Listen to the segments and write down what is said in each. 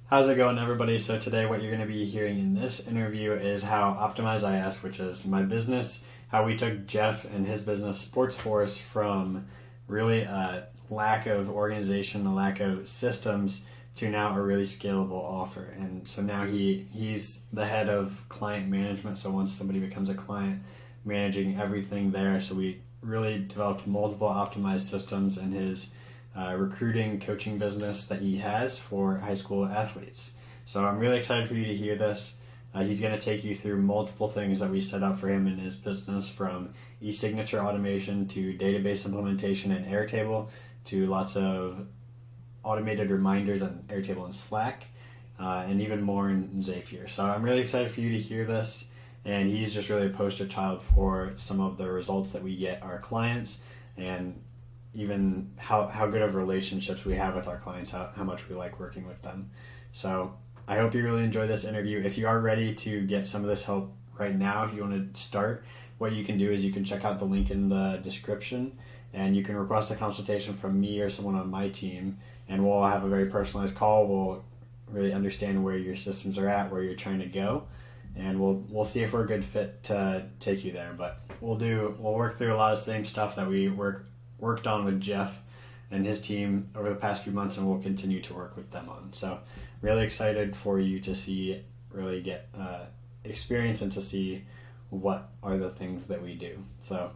How's it going, everybody? So today, what you're going to be hearing in this interview is how optimizeis, which is my business, how we took Jeff and his business Sportsforce from really a lack of organization, a lack of systems, to now a really scalable offer. And so now he's the head of client management. So once somebody becomes a client, managing everything there. So we really developed multiple optimized systems in his recruiting coaching business that he has for high school athletes. So I'm really excited for you to hear this. He's going to take you through multiple things that we set up for him in his business, from e-signature automation to database implementation in Airtable to lots of automated reminders on Airtable and Slack, and even more in Zapier. So I'm really excited for you to hear this. And he's just really a poster child for some of the results that we get our clients, and even how good of relationships we have with our clients, how much we like working with them. So I hope you really enjoy this interview. If you are ready to get some of this help right now, if you want to start, what you can do is you can check out the link in the description, and you can request a consultation from me or someone on my team, and we'll have a very personalized call. We'll really understand where your systems are at, where you're trying to go, and we'll see if we're a good fit to take you there. But we'll work through a lot of the same stuff that we worked on with Jeff and his team over the past few months, and we'll continue to work with them on. So really excited for you to see, really get experience and to see what are the things that we do. So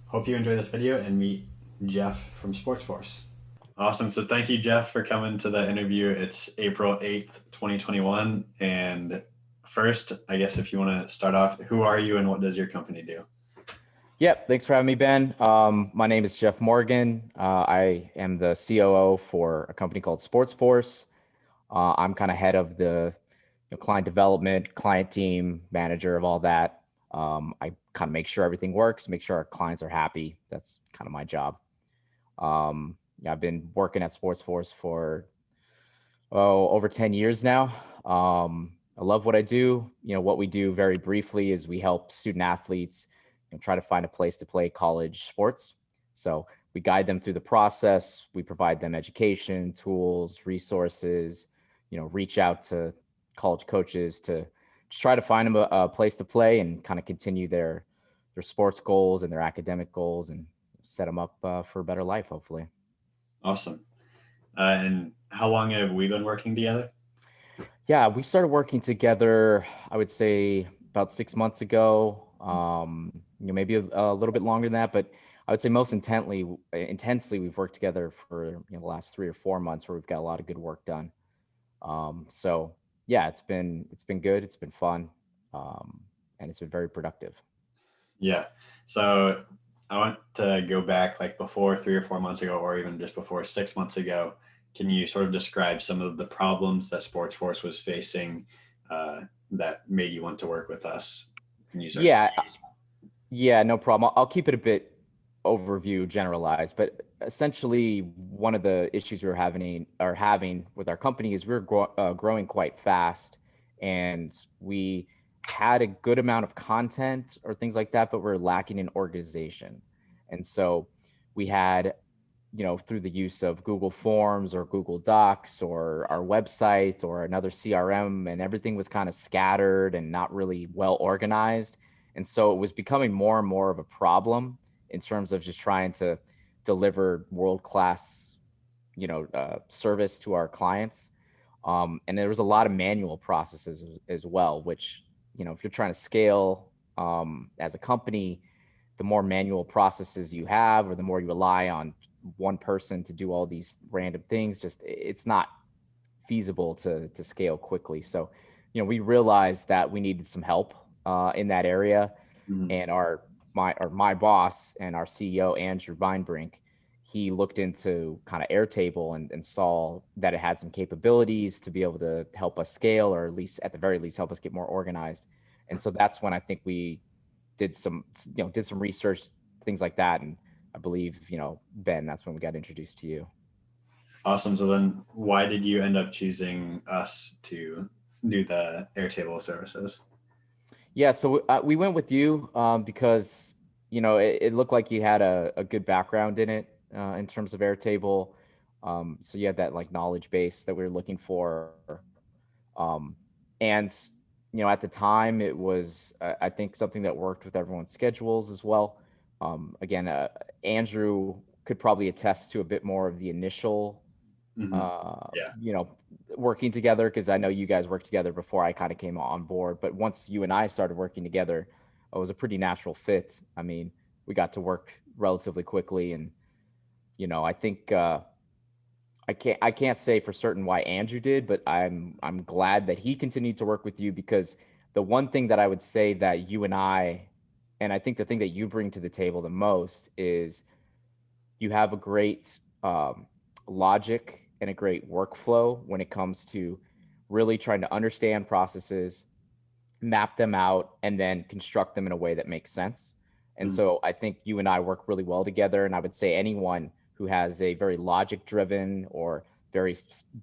hope you enjoy this video and meet Jeff from Sportsforce. Awesome. So thank you, Jeff, for coming to the interview. It's April 8th, 2021. And first, I guess if you want to start off, who are you and what does your company do? Yep. Thanks for having me, Ben. My name is Jeff Morgan. I am the COO for a company called Sportsforce. I'm kind of head of the client development, client team, manager of all that. I kind of make sure everything works, make sure our clients are happy. That's kind of my job. Yeah, I've been working at Sportsforce for over 10 years now. I love what I do. What we do very briefly is we help student athletes try to find a place to play college sports. So we guide them through the process. We provide them education, tools, resources, reach out to college coaches to just try to find them a place to play and kind of continue their sports goals and their academic goals and set them up for a better life, hopefully. Awesome. And how long have we been working together? Yeah, we started working together, I would say about 6 months ago. Maybe a little bit longer than that, but I would say most intensely, we've worked together for the last 3 or 4 months, where we've got a lot of good work done. So yeah, it's been good. It's been fun, and it's been very productive. Yeah. So I want to go back like before 3 or 4 months ago, or even just before 6 months ago. Can you sort of describe some of the problems that Sportsforce was facing that made you want to work with us and use our Yeah, services? yeah, no problem. I'll keep it a bit overview generalized, but essentially one of the issues we were having with our company is growing quite fast, and we had a good amount of content or things like that, but we're lacking in organization. And so we had, through the use of Google Forms or Google Docs or our website or another CRM, and everything was kind of scattered and not really well organized. And so it was becoming more and more of a problem in terms of just trying to deliver world-class, service to our clients. And there was a lot of manual processes as well, which, if you're trying to scale as a company, the more manual processes you have, or the more you rely on one person to do all these random things, just it's not feasible to scale quickly. So, we realized that we needed some help in that area, Mhm. and my boss and our CEO, Andrew Beinbrink, he looked into kind of Airtable and saw that it had some capabilities to be able to help us scale, or at the very least help us get more organized. And so that's when I think we did some research, things like that. And I believe, Ben, that's when we got introduced to you. Awesome. So then why did you end up choosing us to do the Airtable services? Yeah, so we went with you because it looked like you had a good background in it in terms of Airtable. So you had that like knowledge base that we were looking for. Um, and at the time, it was I think something that worked with everyone's schedules as well. Again, Andrew could probably attest to a bit more of the initial, Hmm. uh, Yeah. you know, working together, because I know you guys worked together before I kind of came on board. But once you and I started working together, it was a pretty natural fit. I mean, we got to work relatively quickly, and I think I can't say for certain why Andrew did, but I'm glad that he continued to work with you, because the one thing that I would say that you and I think the thing that you bring to the table the most is you have a great logic and a great workflow when it comes to really trying to understand processes, map them out, and then construct them in a way that makes sense. And Mhm. so I think you and I work really well together. And I would say anyone who has a very logic driven or very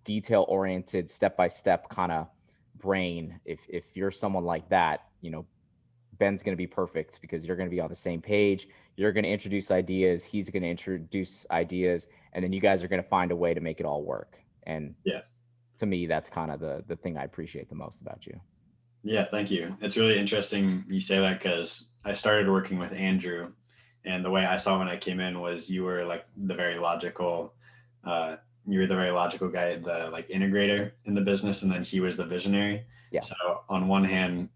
detail oriented, step by step kind of brain, if you're someone like that, Ben's going to be perfect, because you're going to be on the same page. You're going to introduce ideas. He's going to introduce ideas. And then you guys are going to find a way to make it all work. And Yeah. to me, that's kind of the thing I appreciate the most about you. Yeah, thank you. It's really interesting you say that because I started working with Andrew, and the way I saw when I came in was you were like the very logical, uh, you were the very logical guy, the like integrator in the business, and then he was the visionary. Yeah. So on one hand,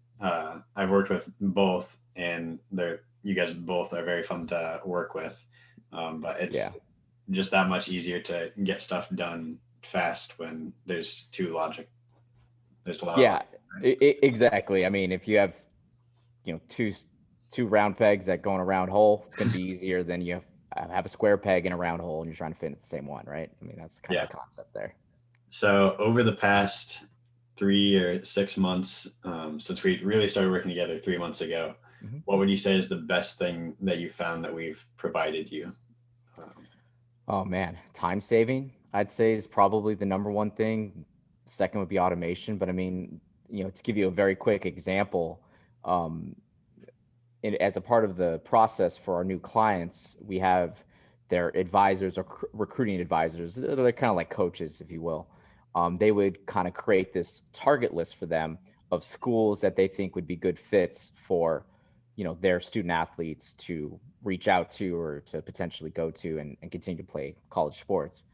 I've worked with both, and they're you guys both are very fun to work with, but it's Yeah. just that much easier to get stuff done fast when there's two logic. There's a lot of Yeah, logic. Right? exactly. I mean, if you have, two round pegs that go in a round hole, it's going to be easier than you have a square peg in a round hole and you're trying to fit in the same one, right? I mean, that's kind of Yeah. the concept there. So over the past 3 or 6 months, since we really started working together 3 months ago, Mhm. what would you say is the best thing that you found that we've provided you? Um, Oh man, time saving, I'd say, is probably the number one thing. Second would be automation. But I mean, to give you a very quick example, um, as a part of the process for our new clients, we have their advisors or recruiting advisors. They're kind of like coaches, if you will. They would kind of create this target list for them of schools that they think would be good fits for, their student athletes to reach out to or to potentially go to and continue to play college sports.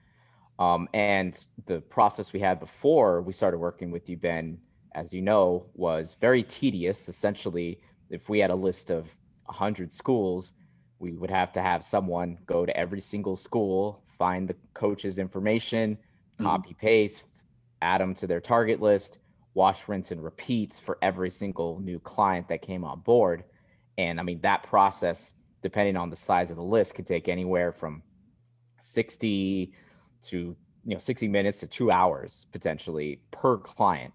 And the process we had before we started working with you, Ben, as you know, was very tedious. Essentially, if we had a list of 100 schools, we would have to have someone go to every single school, find the coach's information, mhm. copy paste, add them to their target list, wash, rinse, and repeat for every single new client that came on board. And I mean, that process, depending on the size of the list, could take anywhere from 60 to 60 minutes to 2 hours potentially per client.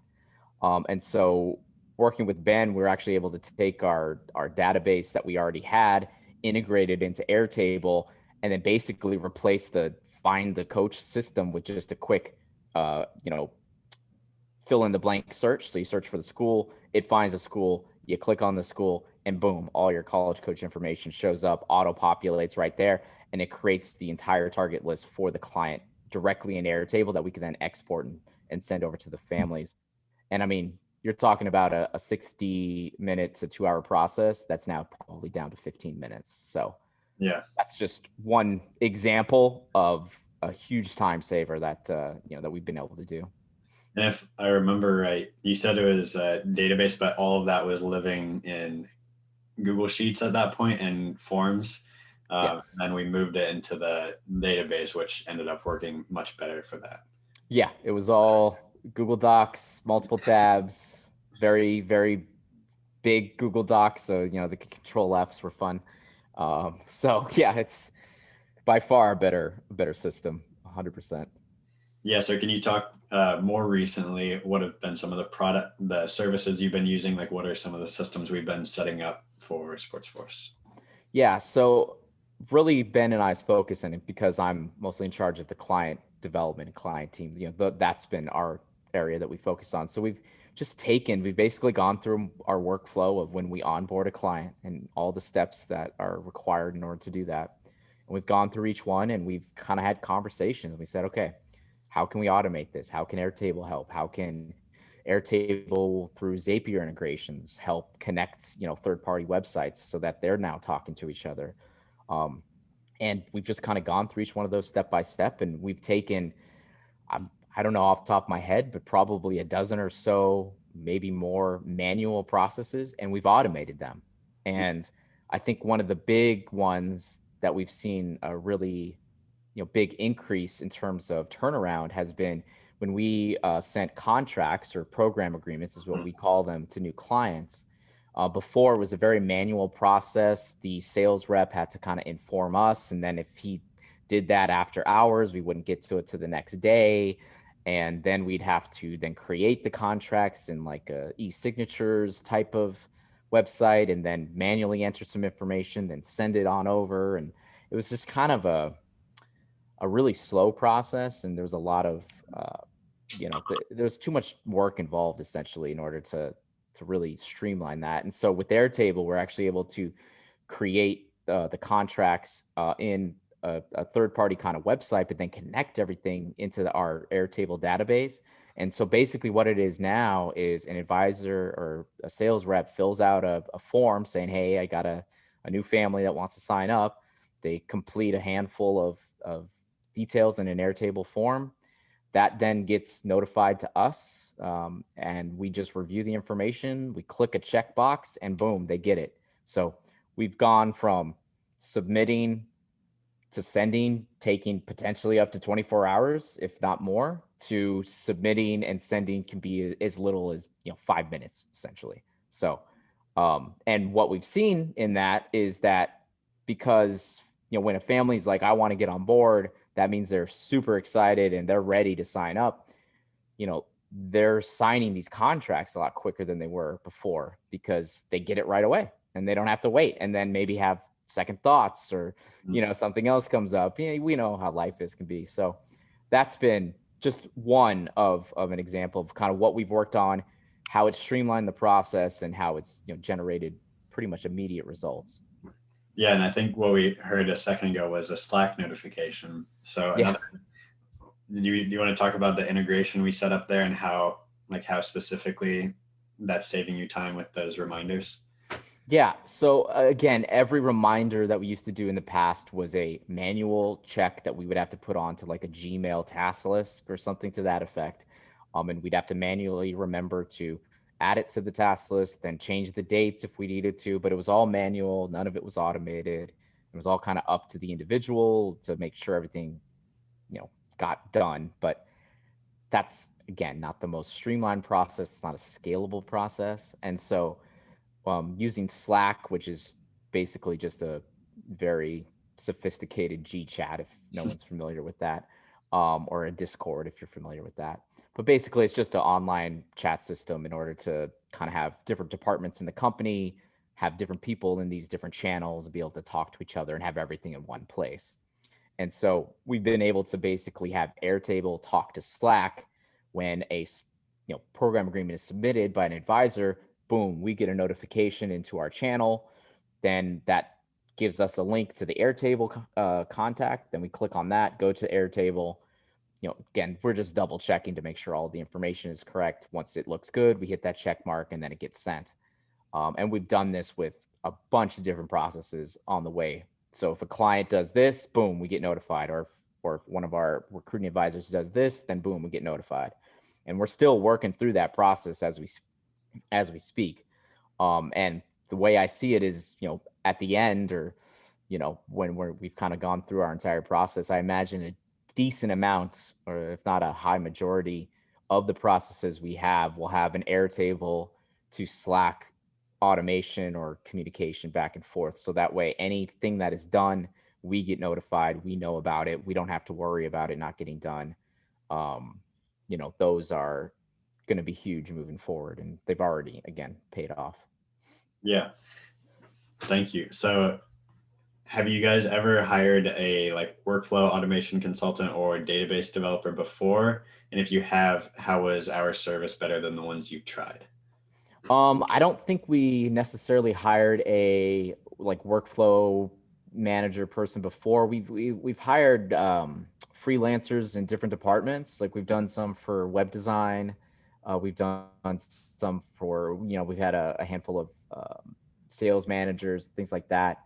And so working with Ben, we are actually able to take our database that we already had, integrated into Airtable, and then basically replace the find the coach system with just a quick fill in the blank search. So you search for the school, it finds a school, you click on the school, and boom, all your college coach information shows up, auto populates right there, and it creates the entire target list for the client directly in Airtable that we can then export and send over to the families. And I mean, you're talking about a 60-minute to 2 hour process that's now probably down to 15 minutes. So Yeah. that's just one example of a huge time saver that that we've been able to do. And if I remember right, you said it was a database, but all of that was living in Google Sheets at that point and Forms. And Yes. then we moved it into the database, which ended up working much better for that. Yeah, it was all Google Docs, multiple tabs, very, very big Google Docs. So, the control Fs were fun. So yeah, it's by far a better system, 100%. Yeah. So can you talk more recently? What have been some of the services you've been using? Like, what are some of the systems we've been setting up for Sportsforce? Yeah. So really Ben and I's focus in it, because I'm mostly in charge of the client development and client team, that's been our area that we focus on. So we've basically gone through our workflow of when we onboard a client and all the steps that are required in order to do that. And we've gone through each one and we've kind of had conversations. We said, okay, how can we automate this? How can Airtable help? How can Airtable through Zapier integrations help connect, third-party websites so that they're now talking to each other. Um, and we've just kind of gone through each one of those step by step, and we've taken, I don't know off the top of my head, but probably a dozen or so, maybe more manual processes, and we've automated them. And I think one of the big ones that we've seen a really, big increase in terms of turnaround has been when we sent contracts or program agreements, is what we call them, to new clients. Before, it was a very manual process. The sales rep had to kind of inform us, and then if he did that after hours, we wouldn't get to it to the next day, and then we'd have to then create the contracts in like a e-signatures type of website, and then manually enter some information, then send it on over. And it was just kind of a really slow process, and there was a lot of there's too much work involved essentially in order to really streamline that. And so with Airtable, we're actually able to create the contracts in a third party kind of website, but then connect everything into our Airtable database. And so basically what it is now is an advisor or a sales rep fills out a form saying, hey, I got a new family that wants to sign up. They complete a handful of details in an Airtable form that then gets notified to us, and we just review the information. We click a checkbox and boom, they get it. So we've gone from submitting to sending, taking potentially up to 24 hours, if not more, to submitting and sending can be as little as 5 minutes essentially. So, and what we've seen in that is that because when a family's like, I want to get on board, that means they're super excited and they're ready to sign up. They're signing these contracts a lot quicker than they were before because they get it right away and they don't have to wait and then maybe have second thoughts or something else comes up. We know how life can be. So that's been just one of an example of kind of what we've worked on, how it's streamlined the process, and how it's generated pretty much immediate results. Yeah, and I think what we heard a second ago was a Slack notification. So Yeah. another, you want to talk about the integration we set up there and how specifically that's saving you time with those reminders? Yeah. So again, every reminder that we used to do in the past was a manual check that we would have to put onto like a Gmail task list or something to that effect. And we'd have to manually remember to add it to the task list, then change the dates if we needed to. But it was all manual. None of it was automated. It was all kind of up to the individual to make sure everything, got done. But that's again not the most streamlined process. It's not a scalable process. And so using Slack, which is basically just a very sophisticated G chat, if no one's familiar with that, or a Discord, if you're familiar with that. But basically, it's just an online chat system in order to kind of have different departments in the company, have different people in these different channels, be able to talk to each other and have everything in one place. And so we've been able to basically have Airtable talk to Slack when a program agreement is submitted by an advisor. Boom, we get a notification into our channel. Then that gives us a link to the Airtable contact. Then we click on that, go to Airtable. Again, we're just double checking to make sure all the information is correct. Once it looks good, we hit that check mark and then it gets sent. And we've done this with a bunch of different processes on the way. So if a client does this, boom, we get notified. Or if one of our recruiting advisors does this, then boom, we get notified. And we're still working through that process as we speak. And the way I see it is, at the end, or when we've kind of gone through our entire process, I imagine a decent amount, or if not a high majority of the processes we have will have an Airtable to Slack automation or communication back and forth. So that way, anything that is done, we get notified, we know about it. We don't have to worry about it not getting done. Those are going to be huge moving forward, and they've already, again, paid off. Yeah. Thank you. So have you guys ever hired a workflow automation consultant or database developer before? And if you have, how was our service better than the ones you've tried? I don't think we necessarily hired a workflow manager person before. We've hired freelancers in different departments. Like we've done some for web design, We've done some for, we've had a handful of sales managers, things like that.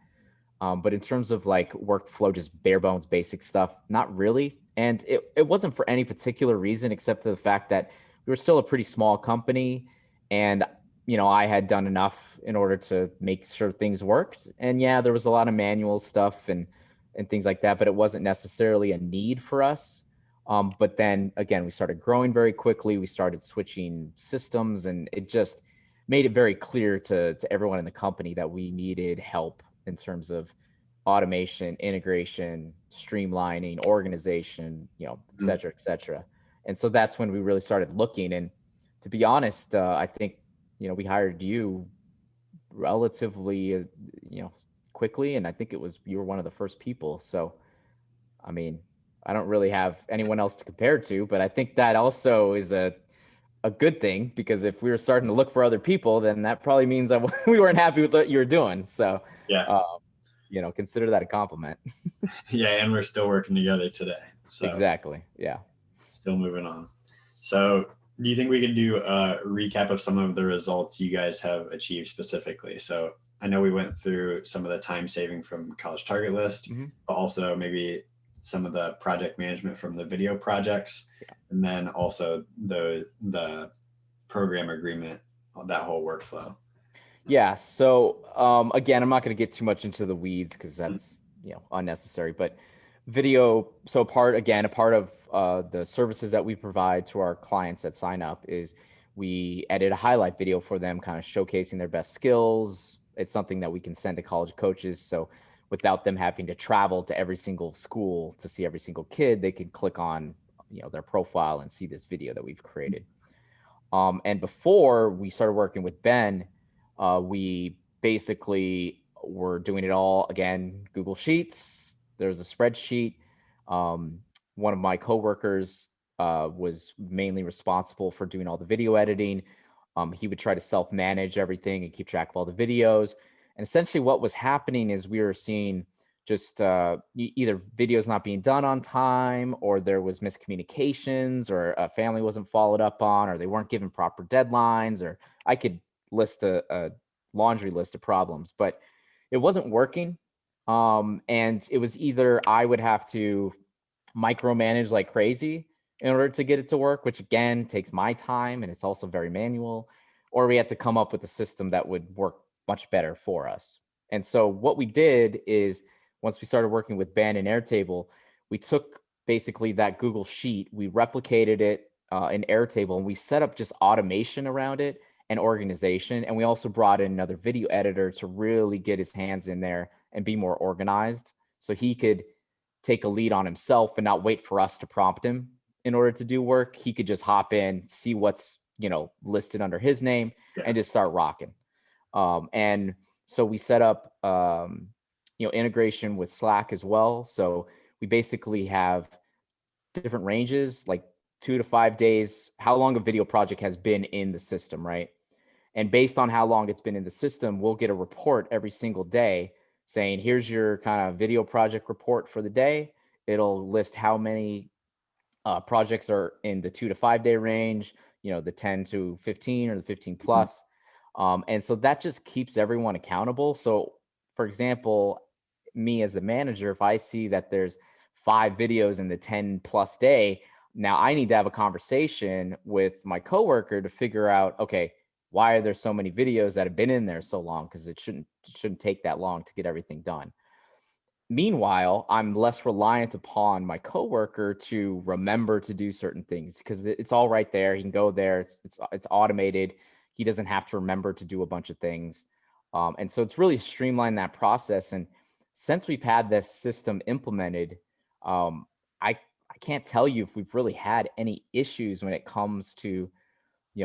But in terms of like workflow, just bare bones, basic stuff, not really. And it wasn't for any particular reason except for the fact that we were still a pretty small company. And, I had done enough in order to make sure things worked. And yeah, there was a lot of manual stuff and things like that, but it wasn't necessarily a need for us. But then again, we started growing very quickly. We started switching systems, and it just made it very clear to everyone in the company that we needed help in terms of automation, integration, streamlining, organization, et Mm. cetera, et cetera. And so that's when we really started looking. And to be honest, I think, we hired you relatively, quickly. And I think you were one of the first people. So, I mean, I don't really have anyone else to compare to, but I think that also is a good thing, because if we were starting to look for other people, then that probably means that we weren't happy with what you were doing. So, Yeah. uh, consider that a compliment. Yeah. And we're still working together today. So Exactly. Yeah. still moving on. So do you think we could do a recap of some of the results you guys have achieved specifically? So I know we went through some of the time saving from College Target List, Mhm. but also maybe some of the project management from the video projects, and then also the program agreement, that whole workflow. Yeah. So again, I'm not going to get too much into the weeds because that's unnecessary. But video. So a part of the services that we provide to our clients that sign up is we edit a highlight video for them, kind of showcasing their best skills. It's something that we can send to college coaches. So without them having to travel to every single school to see every single kid, they can click on their profile and see this video that we've created. And before we started working with Ben, we basically were doing it all again, Google Sheets. There's a spreadsheet. Um, One of my coworkers was mainly responsible for doing all the video editing. He would try to self-manage everything and keep track of all the videos. And essentially, what was happening is we were seeing just either videos not being done on time, or there was miscommunications, or a family wasn't followed up on, or they weren't given proper deadlines, or I could list a laundry list of problems, but it wasn't working. And it was either I would have to micromanage like crazy in order to get it to work, which again takes my time and it's also very manual, or we had to come up with a system that would work much better for us. And so what we did is, once we started working with Ben and Airtable, we took basically that Google Sheet, we replicated it in Airtable, and we set up just automation around it and organization. And we also brought in another video editor to really get his hands in there and be more organized, so he could take a lead on himself and not wait for us to prompt him in order to do work. He could just hop in, see what's listed under his name, Yeah. and just start rocking. And so we set up integration with Slack as well. So we basically have different ranges, like 2 to 5 days, how long a video project has been in the system, right? And based on how long it's been in the system, we'll get a report every single day saying, here's your kind of video project report for the day. It'll list how many projects are in the 2 to 5 day range, the 10 to 15 or the 15 Mhm. plus. And so that just keeps everyone accountable. So, for example, me as the manager, if I see that there's 5 videos in the 10 plus day, now I need to have a conversation with my coworker to figure out, okay, why are there so many videos that have been in there so long? Because it shouldn't take that long to get everything done. Meanwhile, I'm less reliant upon my coworker to remember to do certain things, because it's all right there. He can go there. It's automated. He doesn't have to remember to do a bunch of things, and so it's really streamlined that process. And since we've had this system implemented, I can't tell you if we've really had any issues when it comes to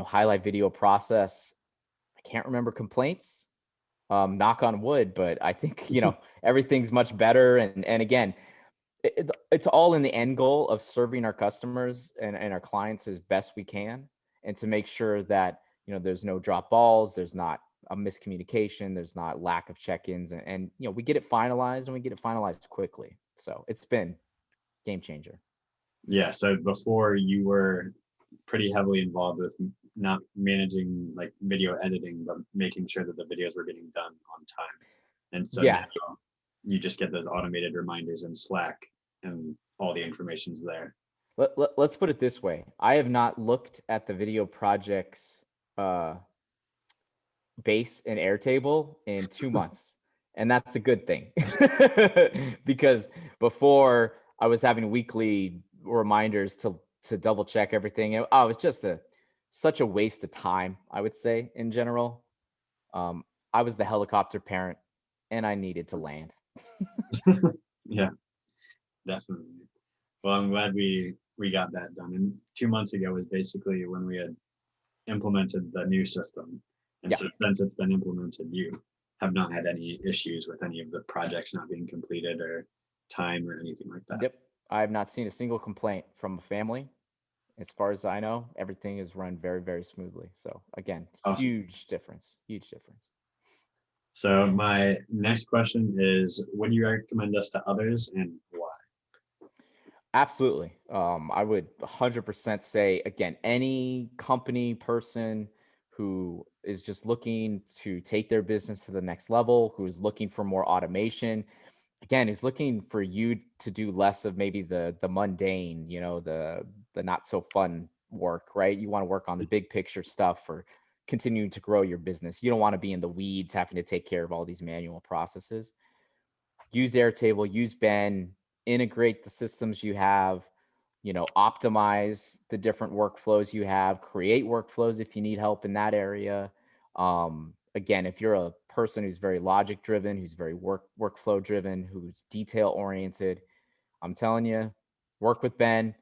highlight video process. I can't remember complaints, knock on wood, but I think everything's much better. And again, it's all in the end goal of serving our customers and our clients as best we can, and to make sure that there's no drop balls, there's not a miscommunication, there's not lack of check-ins, and we get it finalized, and we get it finalized quickly. So it's been game changer. Yeah. So before you were pretty heavily involved with not managing like video editing, but making sure that the videos were getting done on time. And so now Yeah. you just get those automated reminders in Slack and all the information's there. Let's put it this way. I have not looked at the video projects uh, base in Airtable in 2 months. And that's a good thing because before I was having weekly reminders to double check everything. Oh, it's just such a waste of time, I would say, in general. Um, I was the helicopter parent and I needed to land. Yeah, definitely. Well, I'm glad we got that done. And 2 months ago was basically when we had implemented the new system. And Yeah. so since it's been implemented, you have not had any issues with any of the projects not being completed or time or anything like that. Yep. I have not seen a single complaint from a family. As far as I know, everything is run very, very smoothly. So again, Awesome. huge difference. Huge difference. So my next question is, would you recommend us to others and why? Absolutely. I would 100% say, again, any company person who is just looking to take their business to the next level, who is looking for more automation, again, is looking for you to do less of maybe the mundane, the not so fun work, right? You want to work on the big picture stuff for continuing to grow your business. You don't want to be in the weeds having to take care of all these manual processes. Use Airtable, use Ben, integrate the systems you have, optimize the different workflows you have, create workflows if you need help in that area. Again, if you're a person who's very logic driven, who's very workflow driven, who's detail oriented, I'm telling you, work with Ben,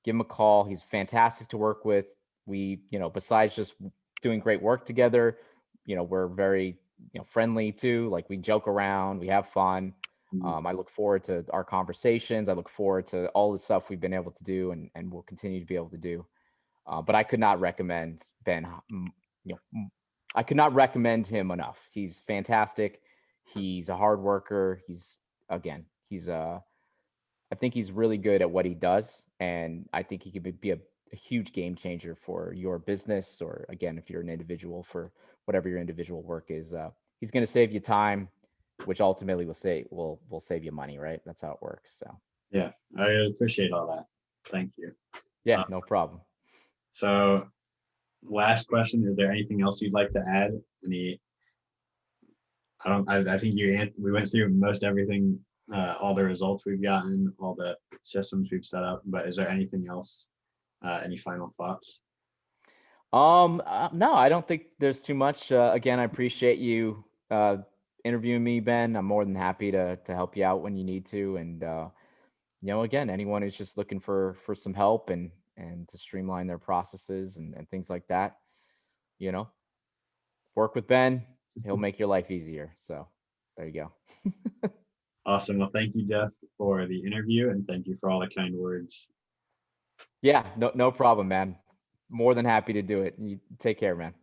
give him a call. He's fantastic to work with. We, besides just doing great work together, we're very, friendly too. Like we joke around, we have fun. I look forward to our conversations. I look forward to all the stuff we've been able to do and will continue to be able to do. But I could not recommend Ben. I could not recommend him enough. He's fantastic. He's a hard worker. He's I think he's really good at what he does, and I think he could be a huge game changer for your business, or again, if you're an individual for whatever your individual work is. He's going to save you time, which ultimately will save you money, right? That's how it works. So Yeah, I appreciate all that. Thank you. yeah, Uh, no problem. so last question, is there anything else you'd like to add? Any, I think we went through most everything, all the results we've gotten, all the systems we've set up, but is there anything else, any final thoughts? No, I don't think there's too much. Again, I appreciate you interviewing me, Ben. I'm more than happy to help you out when you need to. And again, anyone who's just looking for some help and to streamline their processes and things like that, you know, work with Ben. He'll make your life easier. So there you go. Awesome. Well, thank you, Jeff, for the interview, and thank you for all the kind words. Yeah, no problem, man. More than happy to do it. You take care, man.